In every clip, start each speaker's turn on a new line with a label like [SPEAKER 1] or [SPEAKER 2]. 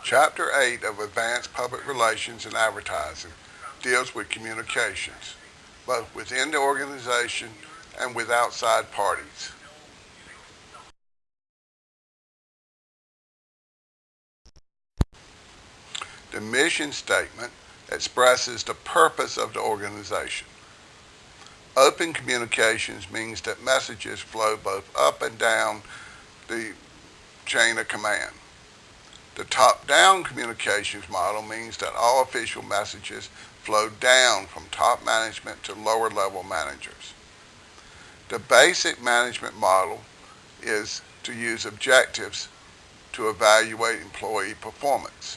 [SPEAKER 1] Chapter 8 of Advanced Public Relations and Advertising deals with communications, both within the organization and with outside parties. The mission statement expresses the purpose of the organization. Open communications means that messages flow both up and down the chain of command. The top-down communications model means that all official messages flow down from top management to lower level managers. The basic management model is to use objectives to evaluate employee performance.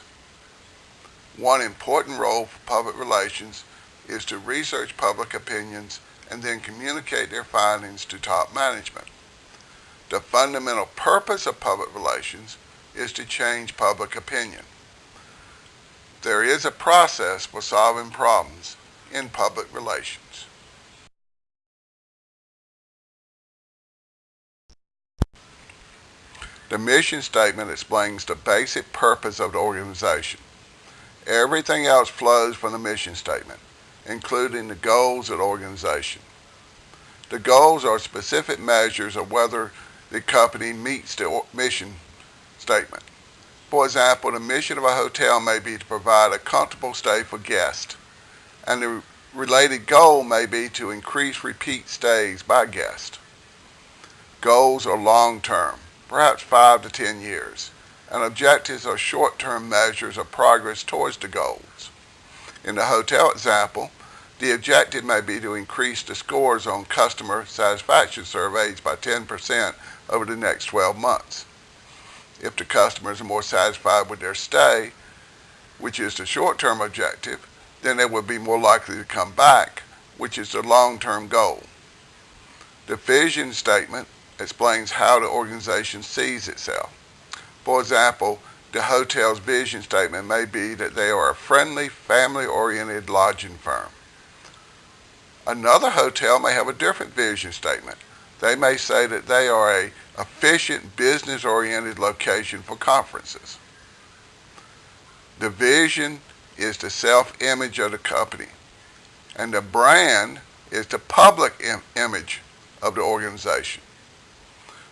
[SPEAKER 1] One important role for public relations is to research public opinions and then communicate their findings to top management. The fundamental purpose of public relations is to change public opinion. There is a process for solving problems in public relations. The mission statement explains the basic purpose of the organization. Everything else flows from the mission statement, including the goals of the organization. The goals are specific measures of whether the company meets the mission statement. For example, the mission of a hotel may be to provide a comfortable stay for guests, and the related goal may be to increase repeat stays by guests. Goals are long-term, perhaps 5 to 10 years, and objectives are short-term measures of progress towards the goals. In the hotel example, the objective may be to increase the scores on customer satisfaction surveys by 10% over the next 12 months. If the customers are more satisfied with their stay, which is the short-term objective, then they will be more likely to come back, which is the long-term goal. The vision statement explains how the organization sees itself. For example, the hotel's vision statement may be that they are a friendly, family-oriented lodging firm. Another hotel may have a different vision statement. They may say that they are an efficient, business-oriented location for conferences. The vision is the self-image of the company, and the brand is the public image of the organization.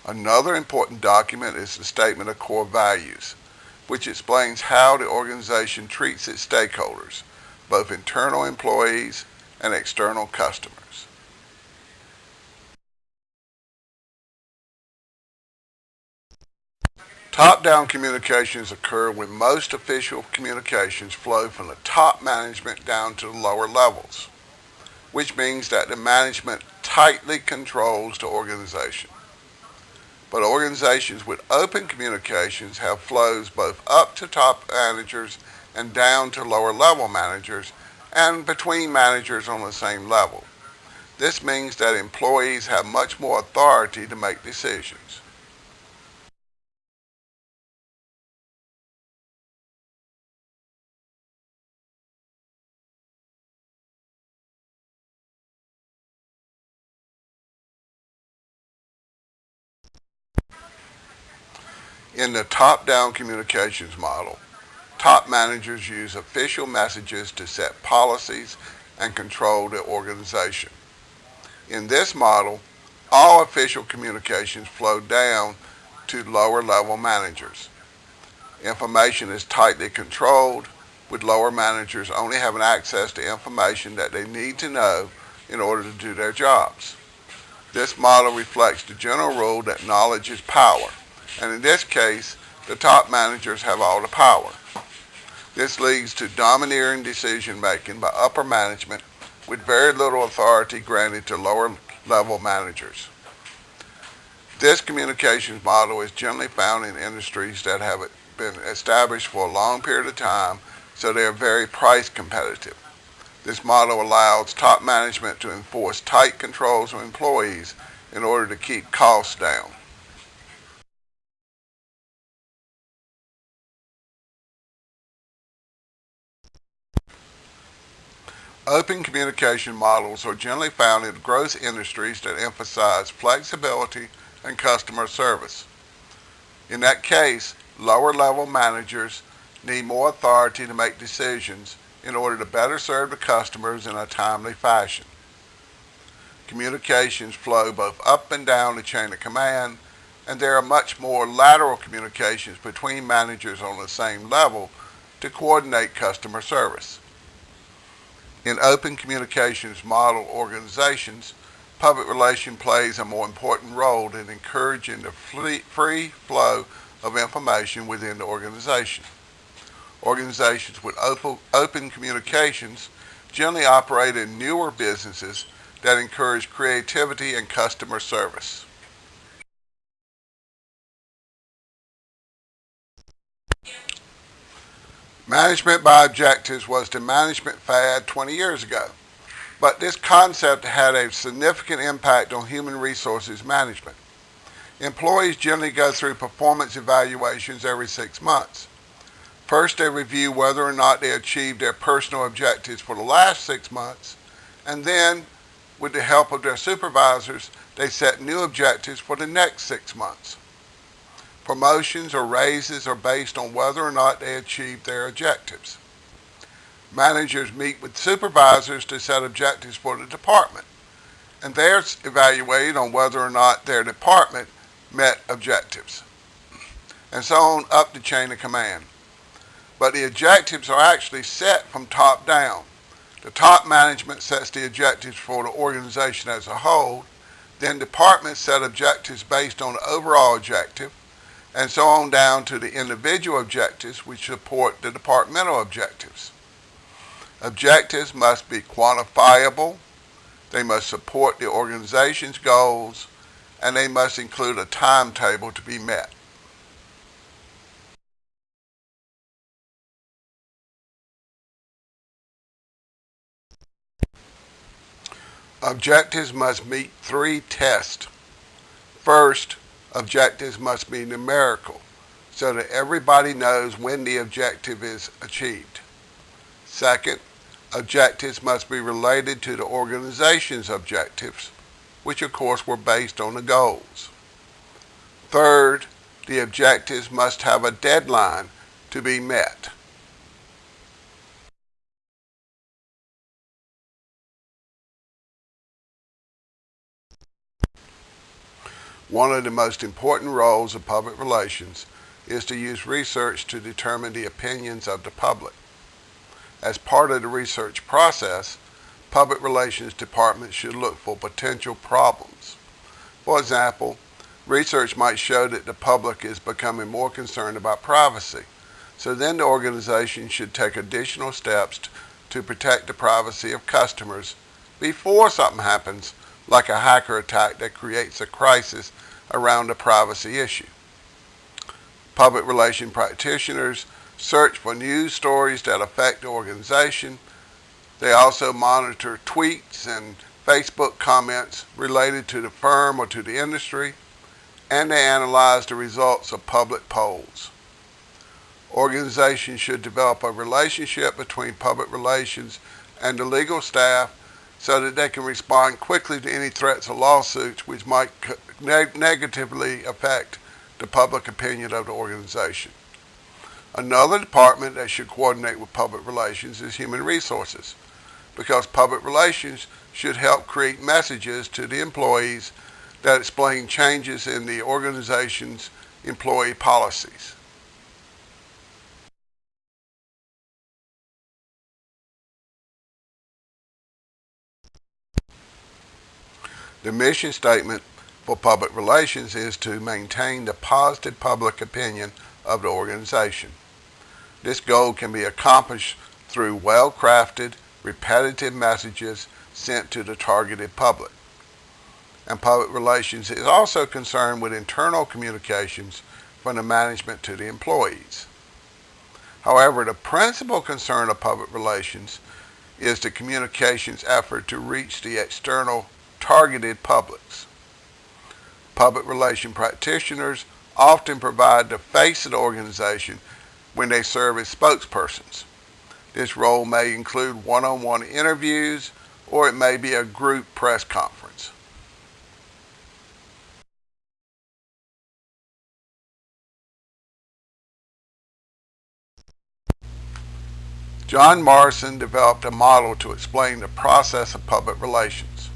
[SPEAKER 1] Another important document is the Statement of Core Values, which explains how the organization treats its stakeholders, both internal employees and external customers. Top-down communications occur when most official communications flow from the top management down to the lower levels, which means that the management tightly controls the organization. But organizations with open communications have flows both up to top managers and down to lower level managers and between managers on the same level. This means that employees have much more authority to make decisions. In the top-down communications model, top managers use official messages to set policies and control the organization. In this model, all official communications flow down to lower level managers. Information is tightly controlled, with lower managers only having access to information that they need to know in order to do their jobs. This model reflects the general rule that knowledge is power, and in this case, the top managers have all the power. This leads to domineering decision making by upper management with very little authority granted to lower level managers. This communications model is generally found in industries that have been established for a long period of time, so they are very price competitive. This model allows top management to enforce tight controls on employees in order to keep costs down. Open communication models are generally found in growth industries that emphasize flexibility and customer service. In that case, lower level managers need more authority to make decisions in order to better serve the customers in a timely fashion. Communications flow both up and down the chain of command, and there are much more lateral communications between managers on the same level to coordinate customer service. In open communications model organizations, public relations plays a more important role in encouraging the free flow of information within the organization. Organizations with open communications generally operate in newer businesses that encourage creativity and customer service. Management by objectives was the management fad 20 years ago, but this concept had a significant impact on human resources management. Employees generally go through performance evaluations every 6 months. First, they review whether or not they achieved their personal objectives for the last 6 months, and then, with the help of their supervisors, they set new objectives for the next 6 months. Promotions or raises are based on whether or not they achieved their objectives. Managers meet with supervisors to set objectives for the department, and they're evaluated on whether or not their department met objectives, and so on up the chain of command. But the objectives are actually set from top down. The top management sets the objectives for the organization as a whole, then departments set objectives based on the overall objective, and so on down to the individual objectives which support the departmental objectives. Objectives must be quantifiable, they must support the organization's goals, and they must include a timetable to be met. Objectives must meet 3 tests. First, objectives must be numerical, so that everybody knows when the objective is achieved. Second, objectives must be related to the organization's objectives, which of course were based on the goals. Third, the objectives must have a deadline to be met. One of the most important roles of public relations is to use research to determine the opinions of the public. As part of the research process, public relations departments should look for potential problems. For example, research might show that the public is becoming more concerned about privacy, so then the organization should take additional steps to protect the privacy of customers before something happens, like a hacker attack that creates a crisis around a privacy issue. Public relations practitioners search for news stories that affect the organization. They also monitor tweets and Facebook comments related to the firm or to the industry, and they analyze the results of public polls. Organizations should develop a relationship between public relations and the legal staff so that they can respond quickly to any threats or lawsuits which might negatively affect the public opinion of the organization. Another department that should coordinate with public relations is human resources, because public relations should help create messages to the employees that explain changes in the organization's employee policies. The mission statement for public relations is to maintain the positive public opinion of the organization. This goal can be accomplished through well-crafted, repetitive messages sent to the targeted public. And public relations is also concerned with internal communications from the management to the employees. However, the principal concern of public relations is the communications effort to reach the external targeted publics. Public relation practitioners often provide the face of the organization when they serve as spokespersons. This role may include one-on-one interviews, or it may be a group press conference. John Morrison developed a model to explain the process of public relations.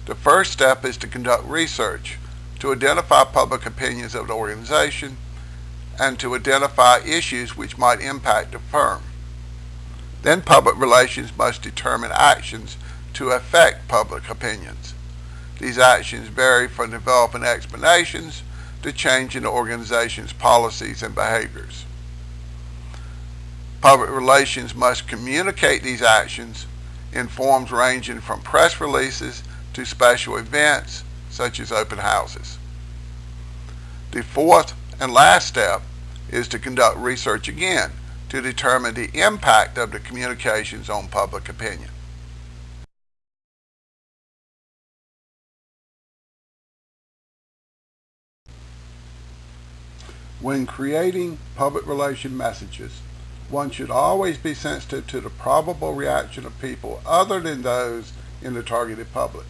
[SPEAKER 1] The first step is to conduct research to identify public opinions of the organization and to identify issues which might impact the firm. Then public relations must determine actions to affect public opinions. These actions vary from developing explanations to changing the organization's policies and behaviors. Public relations must communicate these actions in forms ranging from press releases to special events such as open houses. The fourth and last step is to conduct research again to determine the impact of the communications on public opinion. When creating public relation messages, one should always be sensitive to the probable reaction of people other than those in the targeted public.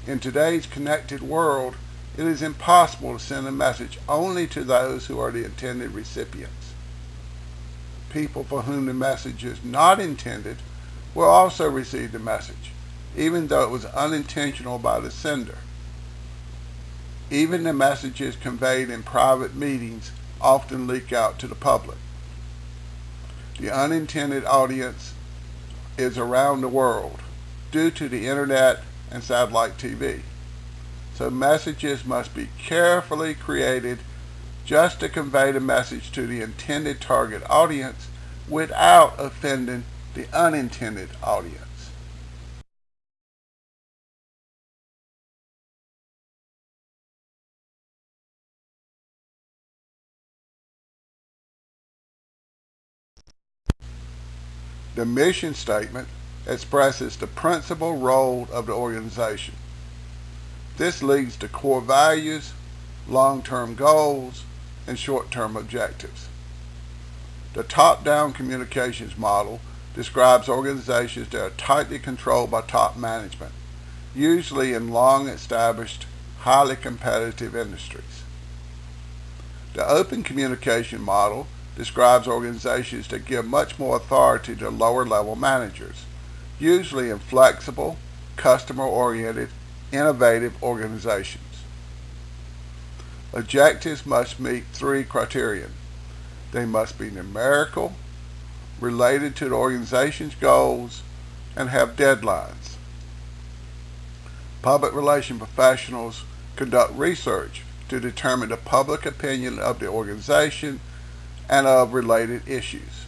[SPEAKER 1] In today's connected world, it is impossible to send a message only to those who are the intended recipients. People for whom the message is not intended will also receive the message, even though it was unintentional by the sender. Even the messages conveyed in private meetings often leak out to the public. The unintended audience is around the world due to the internet and satellite TV. So messages must be carefully created just to convey the message to the intended target audience without offending the unintended audience. The mission statement expresses the principal role of the organization. This leads to core values, long-term goals, and short-term objectives. The top-down communications model describes organizations that are tightly controlled by top management, usually in long-established, highly competitive industries. The open communication model describes organizations that give much more authority to lower-level managers, usually in flexible, customer-oriented, innovative organizations. Objectives must meet three criteria. They must be numerical, related to the organization's goals, and have deadlines. Public relations professionals conduct research to determine the public opinion of the organization and of related issues.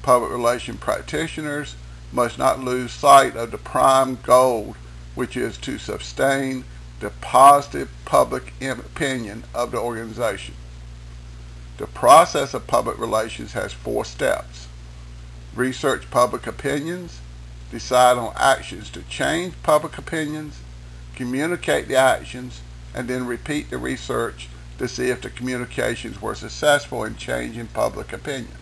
[SPEAKER 1] Public relations practitioners must not lose sight of the prime goal, which is to sustain the positive public opinion of the organization. The process of public relations has 4 steps. Research public opinions, decide on actions to change public opinions, communicate the actions, and then repeat the research to see if the communications were successful in changing public opinion.